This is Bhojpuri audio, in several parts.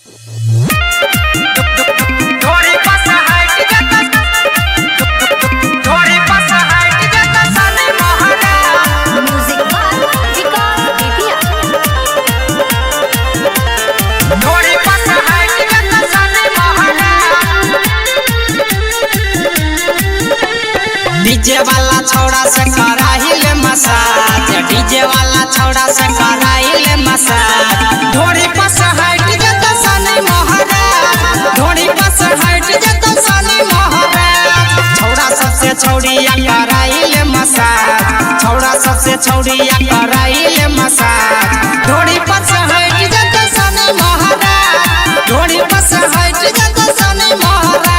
डीजे वाला छौड़ा से कराइले मसाज, डीजे वाला छौड़ा से कराइले मसाज। ढोड़ी पास हाइट जत सनी महाराज, ढोड़ी पास हाइट जत सनी महाराज। छौड़ा सबसे छौड़िया कराइले मसाज, छौड़ा सबसे छौड़िया कराइले मसाज। ढोड़ी पास हाइट जत सनी महाराज, ढोड़ी पास हाइट जत सनी महाराज।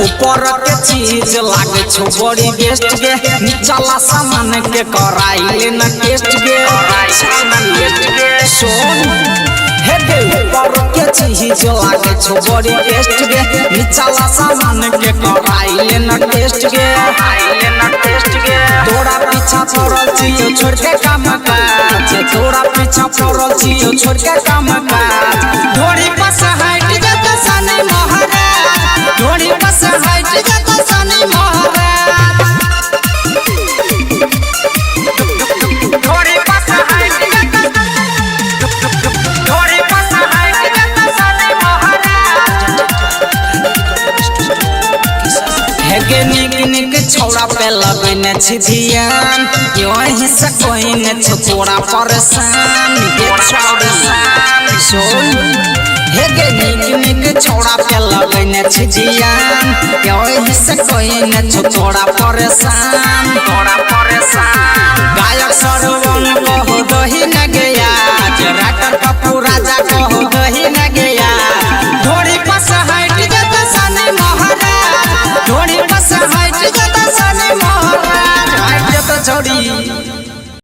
ऊपर के चीज लागे छो बड़ी बेस्ट गे, नीचला सामान के कराइले न टेस्ट गे। सोन हे गे ऊपर के चीज लागे छो बड़ी बेस्ट गे, नीचला सामान के कराइले न टेस्ट गे। तोरा पीछा पड़ल छियो छोड़ के काम काज, तोरा पीछा पड़ल छियो छोड़ के काम काज। ढोड़ी पास हाइट जत सनी महाराज, ढोड़ी पास हाइट जत सनी महाराज। ढोड़ी पास हाइट जत, ढोड़ी पास हाइट जत सनी महाराज। हे गे निक निक छौड़ा पे लगने छी ध्यान, यही से कोई ने तोरा परेशान गे छौड़ा सोन। हे गे निक निक छौड़ा पे लगने छी ध्यान, यही से कोई ने तोरा परेशान। गायक सर